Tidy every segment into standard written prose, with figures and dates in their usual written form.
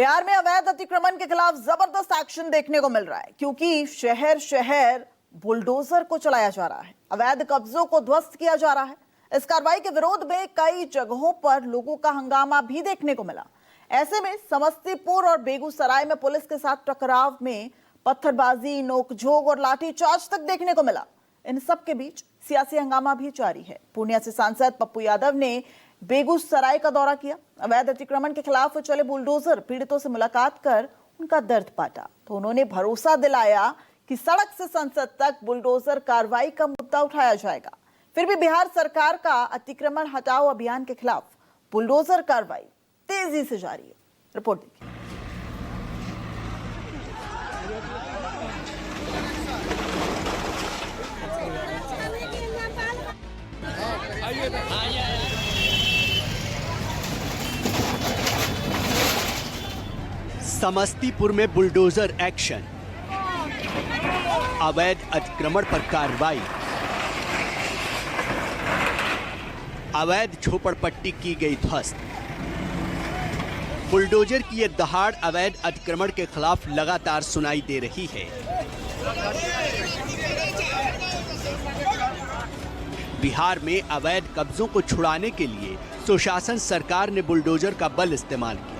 बिहार में अवैध अतिक्रमण के खिलाफ जबरदस्त एक्शन देखने को मिल रहा है, क्योंकि शहर शहर बुलडोजर को चलाया जा रहा है, अवैध कब्जों को ध्वस्त किया जा रहा है। इस कार्रवाई के विरोध में कई जगहों पर लोगों का हंगामा भी देखने को मिला। ऐसे में समस्तीपुर और बेगूसराय में पुलिस के साथ टकराव में पत्थरबाजी, नोकझोंक और लाठीचार्ज तक देखने को मिला। इन सब के बीच सियासी हंगामा भी जारी है। पूर्णिया से सांसद पप्पू यादव ने बेगूसराय का दौरा किया। अवैध अतिक्रमण के खिलाफ चले बुलडोजर पीड़ितों से मुलाकात कर उनका दर्द बांटा, तो उन्होंने भरोसा दिलाया कि सड़क से संसद तक बुलडोजर कार्रवाई का मुद्दा उठाया जाएगा। फिर भी बिहार सरकार का अतिक्रमण हटाओ अभियान के खिलाफ बुलडोजर कार्रवाई तेजी से जारी है। रिपोर्ट देखिए। समस्तीपुर में बुलडोजर एक्शन, अवैध अतिक्रमण पर कार्रवाई, अवैध झोपड़पट्टी की गई ध्वस्त। बुलडोजर की ये दहाड़ अवैध अतिक्रमण के खिलाफ लगातार सुनाई दे रही है। बिहार में अवैध कब्जों को छुड़ाने के लिए सुशासन सरकार ने बुलडोजर का बल इस्तेमाल किया।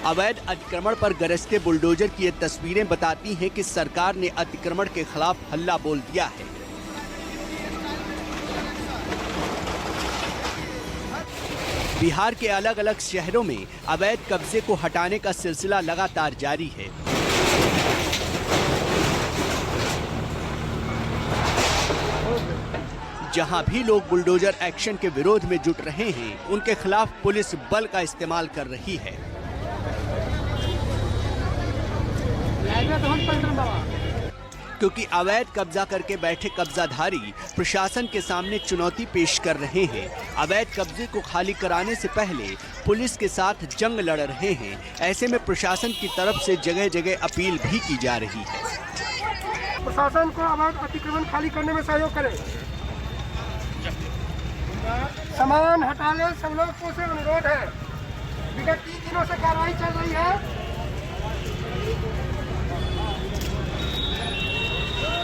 अवैध अतिक्रमण पर गरजते बुलडोजर की ये तस्वीरें बताती हैं कि सरकार ने अतिक्रमण के खिलाफ हल्ला बोल दिया है। बिहार के अलग अलग शहरों में अवैध कब्जे को हटाने का सिलसिला लगातार जारी है। जहां भी लोग बुलडोजर एक्शन के विरोध में जुट रहे हैं, उनके खिलाफ पुलिस बल का इस्तेमाल कर रही है। क्योंकि अवैध कब्जा करके बैठे कब्जाधारी प्रशासन के सामने चुनौती पेश कर रहे हैं। अवैध कब्जे को खाली कराने से पहले पुलिस के साथ जंग लड़ रहे हैं। ऐसे में प्रशासन की तरफ से जगह जगह अपील भी की जा रही है। प्रशासन को अवैध अतिक्रमण खाली करने में सहयोग करें, सामान हटा ले, सब लोग को से अनुरोध है। विगत 3 दिनों से कार्रवाई चल रही है।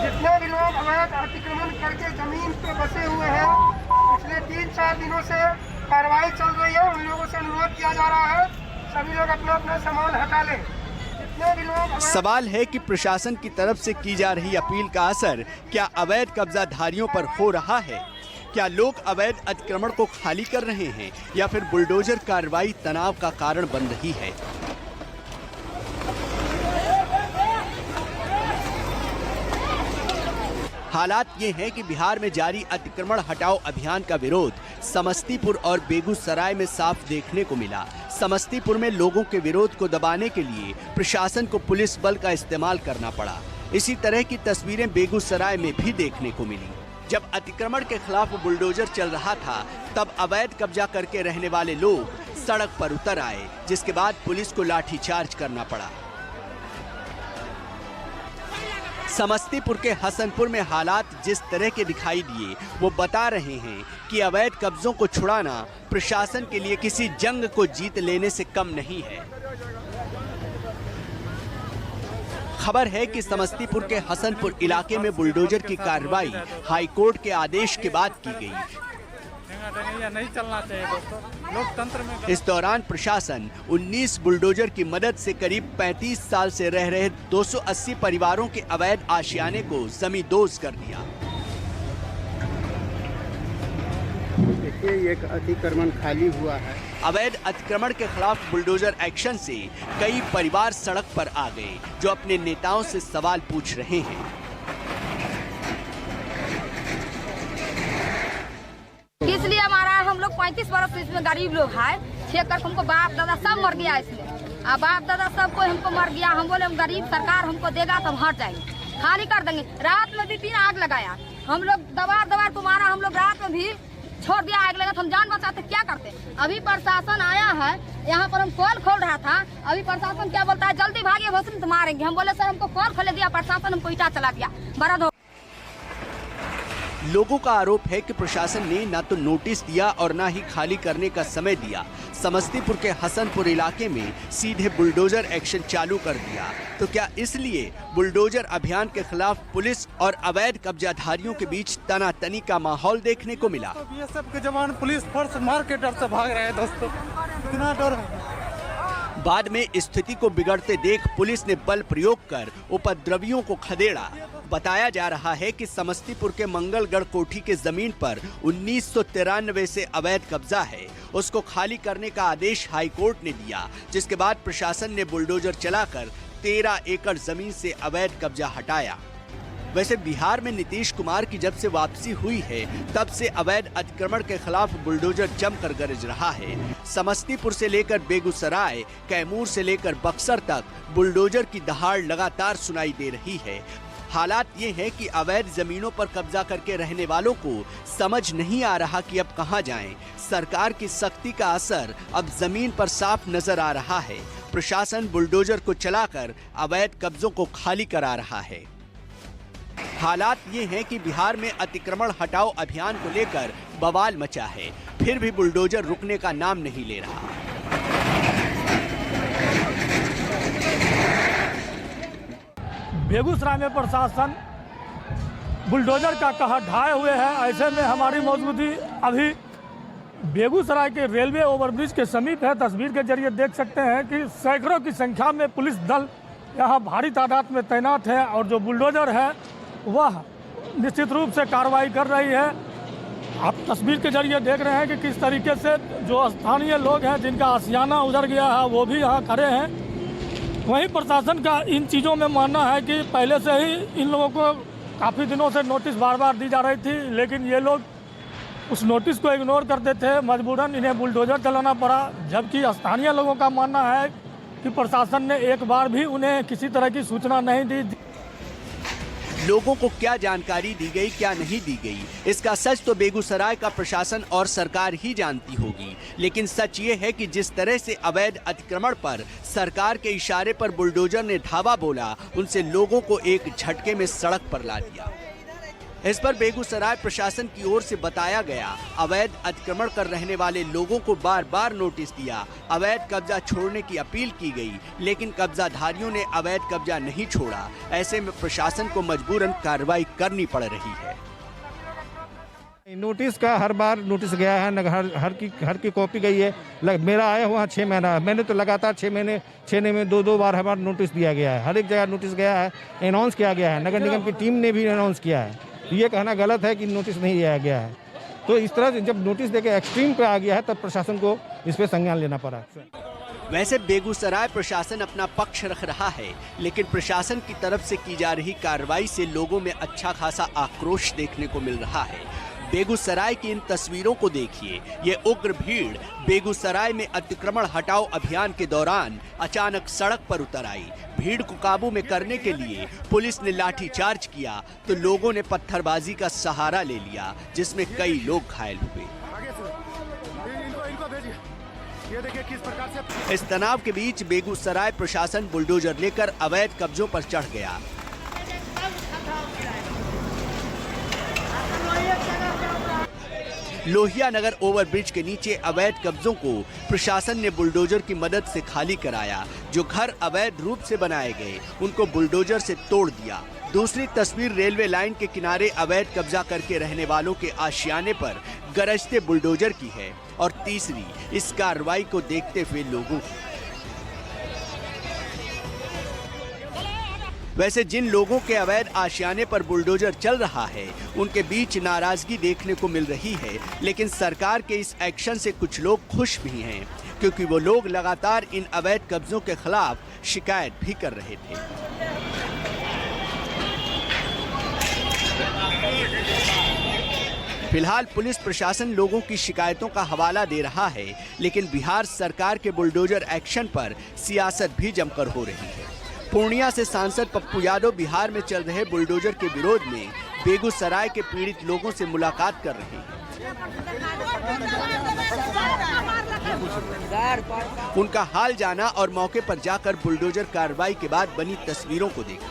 जितने भी लोग अवैध अतिक्रमण करके जमीन पे बसे हुए हैं, पिछले 3-4 दिनों से कार्रवाई चल रही है। उन लोगों से अनुरोध किया जा रहा है, सभी लोग अपना अपना सामान हटा लें। जितने भी लोग सवाल है कि प्रशासन की तरफ से की जा रही अपील का असर क्या अवैध कब्जाधारियों पर हो रहा है? क्या लोग अवैध अतिक्रमण को खाली कर रहे हैं या फिर बुलडोजर कार्रवाई तनाव का कारण बन रही है? हालात ये हैं कि बिहार में जारी अतिक्रमण हटाओ अभियान का विरोध समस्तीपुर और बेगूसराय में साफ देखने को मिला। समस्तीपुर में लोगों के विरोध को दबाने के लिए प्रशासन को पुलिस बल का इस्तेमाल करना पड़ा। इसी तरह की तस्वीरें बेगूसराय में भी देखने को मिली। जब अतिक्रमण के खिलाफ बुलडोजर चल रहा था, तब अवैध कब्जा करके रहने वाले लोग सड़क पर उतर आए, जिसके बाद पुलिस को लाठीचार्ज करना पड़ा। समस्तीपुर के हसनपुर में हालात जिस तरह के दिखाई दिए, वो बता रहे हैं कि अवैध कब्जों को छुड़ाना प्रशासन के लिए किसी जंग को जीत लेने से कम नहीं है। खबर है कि समस्तीपुर के हसनपुर इलाके में बुलडोजर की कार्रवाई हाईकोर्ट के आदेश के बाद की गई। नहीं चलना चाहिए दोस्तों, लोकतंत्र में। इस दौरान प्रशासन 19 बुलडोजर की मदद से करीब 35 साल से रह रहे 280 परिवारों के अवैध आशियाने को जमींदोज कर दिया। देखिए, ये अतिक्रमण खाली हुआ है। अवैध अतिक्रमण के खिलाफ बुलडोजर एक्शन से कई परिवार सड़क पर आ गए, जो अपने नेताओं से सवाल पूछ रहे हैं। इसलिए हमारा हम लोग 35 वर्ष से इसमें गरीब लोग हैं। ठेकर हमको बाप दादा सब मर गया इसमें। बाप दादा सब कोई हमको मर गया। हम बोले हम गरीब, सरकार हमको देगा तो हम हट जाएंगे, खाली कर देंगे। रात में भी 3 आग लगाया, हम लोग दबार को मारा। हम लोग रात में भी छोड़ दिया, आग लगा तो हम जान बचाते क्या करते। अभी प्रशासन आया है, यहाँ पर हम कॉल खोल रहा था। अभी प्रशासन क्या बोलता है, जल्दी भागिए भोसड़ी तो मारेंगे। हम बोले सर हमको कॉल खोले दिया, प्रशासन हमको ईटा चला दिया। बड़ा लोगों का आरोप है कि प्रशासन ने न तो नोटिस दिया और न ही खाली करने का समय दिया। समस्तीपुर के हसनपुर इलाके में सीधे बुलडोजर एक्शन चालू कर दिया। तो क्या इसलिए बुलडोजर अभियान के खिलाफ पुलिस और अवैध कब्जाधारियों के बीच तनातनी का माहौल देखने को मिला? तो बीएसएफ के जवान पुलिस फोर्स मार के डर से भाग रहे हैं दोस्तों, इतना डर है। बाद में स्थिति को बिगड़ते देख पुलिस ने बल प्रयोग कर उपद्रवियों को खदेड़ा। बताया जा रहा है कि समस्तीपुर के मंगलगढ़ कोठी के जमीन पर 1993 से अवैध कब्जा है। उसको खाली करने का आदेश हाईकोर्ट ने दिया, जिसके बाद प्रशासन ने बुलडोजर चलाकर 13 एकड़ जमीन से अवैध कब्जा हटाया। वैसे बिहार में नीतीश कुमार की जब से वापसी हुई है, तब से अवैध अतिक्रमण के खिलाफ बुलडोजर जमकर गरज रहा है। समस्तीपुर से लेकर बेगूसराय, कैमूर से लेकर बक्सर तक बुलडोजर की दहाड़ लगातार सुनाई दे रही है। हालात ये है कि अवैध जमीनों पर कब्जा करके रहने वालों को समझ नहीं आ रहा कि अब कहां जाएं। सरकार की सख्ती का असर अब जमीन पर साफ नजर आ रहा है। प्रशासन बुलडोजर को चलाकर अवैध कब्जों को खाली करा रहा है। हालात ये हैं कि बिहार में अतिक्रमण हटाओ अभियान को लेकर बवाल मचा है, फिर भी बुलडोजर रुकने का नाम नहीं ले रहा। बेगूसराय में प्रशासन बुलडोजर का कहर ढाए हुए है। ऐसे में हमारी मौजूदगी अभी बेगूसराय के रेलवे ओवरब्रिज के समीप है। तस्वीर के जरिए देख सकते हैं कि सैकड़ों की संख्या में पुलिस दल यहाँ भारी तादाद में तैनात है और जो बुलडोजर है वह निश्चित रूप से कार्रवाई कर रही है। आप तस्वीर के जरिए देख रहे हैं कि किस तरीके से जो स्थानीय लोग हैं जिनका आशियाना उजड़ गया है वो भी यहाँ खड़े हैं। वहीं प्रशासन का इन चीज़ों में मानना है कि पहले से ही इन लोगों को काफ़ी दिनों से नोटिस बार बार दी जा रही थी, लेकिन ये लोग उस नोटिस को इग्नोर करते थे। मजबूरन इन्हें बुलडोजर चलाना पड़ा, जबकि स्थानीय लोगों का मानना है कि प्रशासन ने एक बार भी उन्हें किसी तरह की सूचना नहीं दी। लोगों को क्या जानकारी दी गई, क्या नहीं दी गई, इसका सच तो बेगूसराय का प्रशासन और सरकार ही जानती होगी। लेकिन सच ये है कि जिस तरह से अवैध अतिक्रमण पर सरकार के इशारे पर बुलडोजर ने धावा बोला, उनसे लोगों को एक झटके में सड़क पर ला दिया। इस पर बेगूसराय प्रशासन की ओर से बताया गया, अवैध अतिक्रमण कर रहने वाले लोगों को बार बार नोटिस दिया, अवैध कब्जा छोड़ने की अपील की गई, लेकिन कब्जाधारियों ने अवैध कब्जा नहीं छोड़ा। ऐसे में प्रशासन को मजबूरन कार्रवाई करनी पड़ रही है। नोटिस का हर बार नोटिस गया है, हर की कॉपी गई है। मेरा आया हुआ 6 महीना, मैंने तो लगातार 6 महीने में 2 बार हमारा नोटिस दिया गया है। हर एक जगह नोटिस गया है, अनाउंस किया गया है, नगर निगम की टीम ने भी अनाउंस किया है। ये कहना गलत है कि नोटिस नहीं दिया गया है। तो इस तरह से जब नोटिस देके एक्सट्रीम पे आ गया है, तब प्रशासन को इस पे संज्ञान लेना पड़ा। वैसे बेगूसराय प्रशासन अपना पक्ष रख रहा है, लेकिन प्रशासन की तरफ से की जा रही कार्रवाई से लोगों में अच्छा खासा आक्रोश देखने को मिल रहा है। बेगूसराय की इन तस्वीरों को देखिए। ये उग्र भीड़ बेगूसराय में अतिक्रमण हटाओ अभियान के दौरान अचानक सड़क पर उतर आई। भीड़ को काबू में करने के लिए पुलिस ने लाठीचार्ज किया तो लोगों ने पत्थरबाजी का सहारा ले लिया, जिसमें कई लोग घायल हुए। इस तनाव के बीच बेगूसराय प्रशासन बुलडोजर लेकर अवैध कब्जों पर चढ़ गया। लोहिया नगर ओवरब्रिज के नीचे अवैध कब्जों को प्रशासन ने बुलडोजर की मदद से खाली कराया। जो घर अवैध रूप से बनाए गए उनको बुलडोजर से तोड़ दिया। दूसरी तस्वीर रेलवे लाइन के किनारे अवैध कब्जा करके रहने वालों के आशियाने पर गरजते बुलडोजर की है और तीसरी इस कार्रवाई को देखते हुए लोगों की। वैसे जिन लोगों के अवैध आशियाने पर बुलडोजर चल रहा है उनके बीच नाराजगी देखने को मिल रही है, लेकिन सरकार के इस एक्शन से कुछ लोग खुश भी हैं, क्योंकि वो लोग लगातार इन अवैध कब्जों के खिलाफ शिकायत भी कर रहे थे। फिलहाल पुलिस प्रशासन लोगों की शिकायतों का हवाला दे रहा है, लेकिन बिहार सरकार के बुलडोजर एक्शन पर सियासत भी जमकर हो रही है। पूर्णिया से सांसद पप्पू यादव बिहार में चल रहे बुलडोजर के विरोध में बेगूसराय के पीड़ित लोगों से मुलाकात कर रहे हैं। उनका हाल जाना और मौके पर जाकर बुलडोजर कार्रवाई के बाद बनी तस्वीरों को देखा।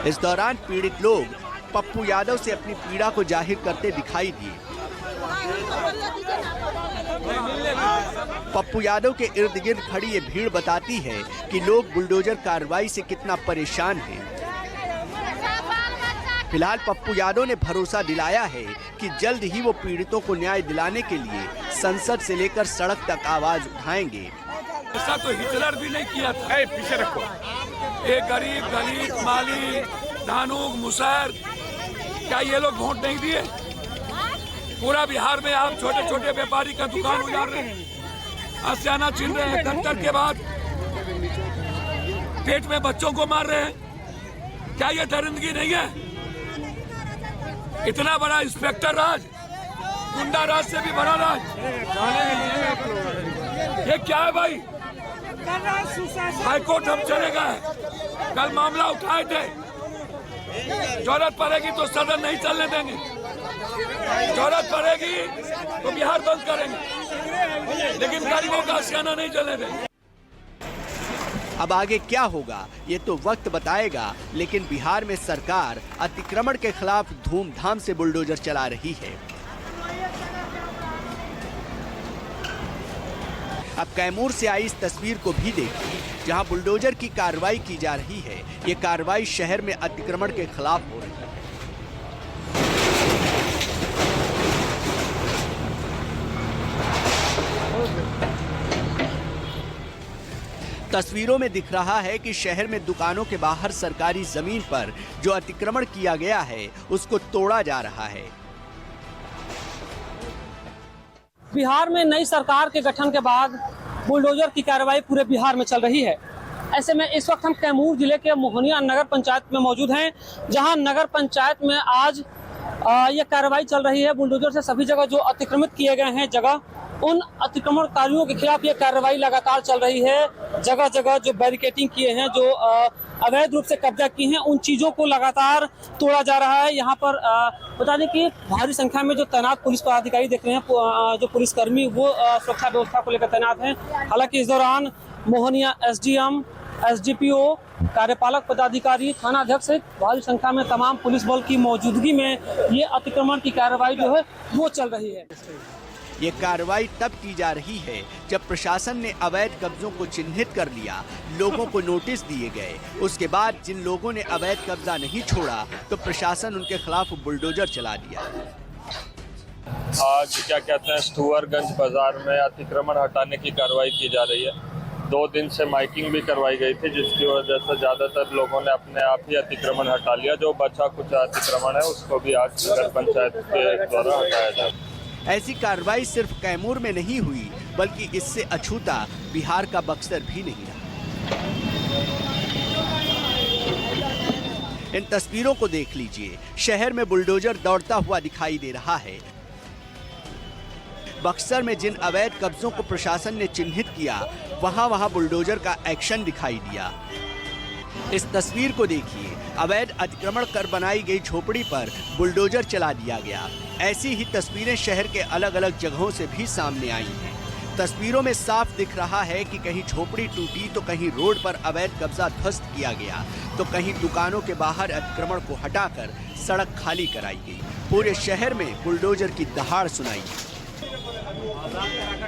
इस दौरान पीड़ित लोग पप्पू यादव से अपनी पीड़ा को जाहिर करते दिखाई दिए। पप्पू यादव के इर्द गिर्द खड़ी ये भीड़ बताती है कि लोग बुलडोजर कार्रवाई से कितना परेशान हैं। फिलहाल पप्पू यादव ने भरोसा दिलाया है कि जल्द ही वो पीड़ितों को न्याय दिलाने के लिए संसद से लेकर सड़क तक आवाज उठाएंगे। ऐसा तो हिटलर भी नहीं किया था। पीछे रखो। एक गरीब दलित माली धानुक मुसहर, क्या ये लोग वोट नहीं दिए? पूरा बिहार में आप छोटे छोटे व्यापारी का दुकान उजाड़ रहे हैं, आशियाना छीन रहे हैं, कंकर के बाद पेट में बच्चों को मार रहे हैं। क्या ये दरिंदगी नहीं है? इतना बड़ा इंस्पेक्टर राज, गुंडा राज से भी बड़ा राज, ये क्या है भाई? हाईकोर्ट हम चले गए, कल मामला उठाए थे, जरूरत पड़ेगी तो सदन नहीं चलने देंगे, जरूरत पड़ेगी तो बिहार बंद करेंगे, लेकिन गरीबों का आशियाना नहीं चलने देंगे। अब आगे क्या होगा ये तो वक्त बताएगा, लेकिन बिहार में सरकार अतिक्रमण के खिलाफ धूमधाम से बुलडोजर चला रही है। अब कैमूर से आई इस तस्वीर को भी देखिए, जहां बुलडोजर की कार्रवाई की जा रही है। ये कार्रवाई शहर में अतिक्रमण के खिलाफ हो रही है। तस्वीरों में दिख रहा है कि शहर में दुकानों के बाहर सरकारी जमीन पर जो अतिक्रमण किया गया है उसको तोड़ा जा रहा है। बिहार में नई सरकार के गठन के बाद बुलडोजर की कार्रवाई पूरे बिहार में चल रही है। ऐसे में इस वक्त हम कैमूर जिले के मोहनिया नगर पंचायत में मौजूद हैं, जहां नगर पंचायत में आज ये कार्रवाई चल रही है। बुलडोजर से सभी जगह जो अतिक्रमित किए गए हैं जगह, उन अतिक्रमणकारियों के खिलाफ ये कार्रवाई लगातार चल रही है। जगह जगह जो बैरिकेटिंग किए हैं, जो अवैध रूप से कब्जा किए हैं, उन चीजों को लगातार तोड़ा जा रहा है। यहाँ पर बता दें कि भारी संख्या में जो तैनात पुलिस पदाधिकारी देख रहे हैं, जो पुलिसकर्मी वो सुरक्षा व्यवस्था को लेकर तैनात हैं। हालांकि इस दौरान मोहनिया एसडीएम, एसडीपीओ, कार्यपालक पदाधिकारी, थाना अध्यक्ष सहित भारी संख्या में तमाम पुलिस बल की मौजूदगी में ये अतिक्रमण की कार्रवाई जो है वो चल रही है। ये कार्रवाई तब की जा रही है जब प्रशासन ने अवैध कब्जों को चिन्हित कर लिया, लोगों को नोटिस दिए गए। उसके बाद जिन लोगों ने अवैध कब्जा नहीं छोड़ा तो प्रशासन उनके खिलाफ बुलडोजर चला दिया। आज क्या कहते हैं, स्तुवरगंज बाजार में अतिक्रमण हटाने की कार्रवाई की जा रही है। 2 दिन से माइकिंग भी करवाई गई थी, जिसकी वजह से ज्यादातर लोगों ने अपने आप ही अतिक्रमण हटा लिया। जो बचा कुछ अतिक्रमण है उसको भी आज नगर पंचायत के द्वारा हटाया जाएगा। ऐसी कार्रवाई सिर्फ कैमूर में नहीं हुई, बल्कि इससे अछूता बिहार का बक्सर भी नहीं रहा। इन तस्वीरों को देख लीजिए, शहर में बुलडोजर दौड़ता हुआ दिखाई दे रहा है। बक्सर में जिन अवैध कब्जों को प्रशासन ने चिन्हित किया, वहां बुलडोजर का एक्शन दिखाई दिया। इस तस्वीर को देखिए, अवैध अतिक्रमण कर बनाई गई झोपड़ी पर बुलडोजर चला दिया गया। ऐसी ही तस्वीरें शहर के अलग अलग जगहों से भी सामने आई हैं। तस्वीरों में साफ दिख रहा है कि कहीं झोपड़ी टूटी तो कहीं रोड पर अवैध कब्जा ध्वस्त किया गया, तो कहीं दुकानों के बाहर अतिक्रमण को हटाकर सड़क खाली कराई गई। पूरे शहर में बुलडोजर की दहाड़ सुनाई।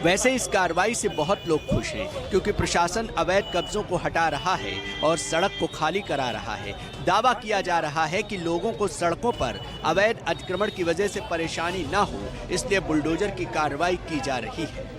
वैसे इस कार्रवाई से बहुत लोग खुश हैं, क्योंकि प्रशासन अवैध कब्जों को हटा रहा है और सड़क को खाली करा रहा है। दावा किया जा रहा है कि लोगों को सड़कों पर अवैध अतिक्रमण की वजह से परेशानी न हो, इसलिए बुलडोजर की कार्रवाई की जा रही है।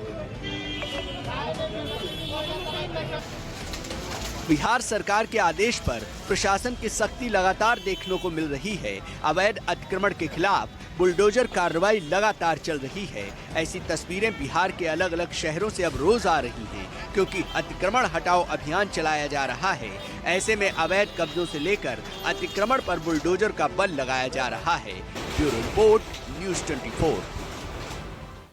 बिहार सरकार के आदेश पर प्रशासन की सख्ती लगातार देखने को मिल रही है। अवैध अतिक्रमण के खिलाफ बुलडोजर कार्रवाई लगातार चल रही है। ऐसी तस्वीरें बिहार के अलग अलग शहरों से अब रोज आ रही हैं, क्योंकि अतिक्रमण हटाओ अभियान चलाया जा रहा है। ऐसे में अवैध कब्जों से लेकर अतिक्रमण पर बुलडोजर का बल लगाया जा रहा है। Bureau report, news 24।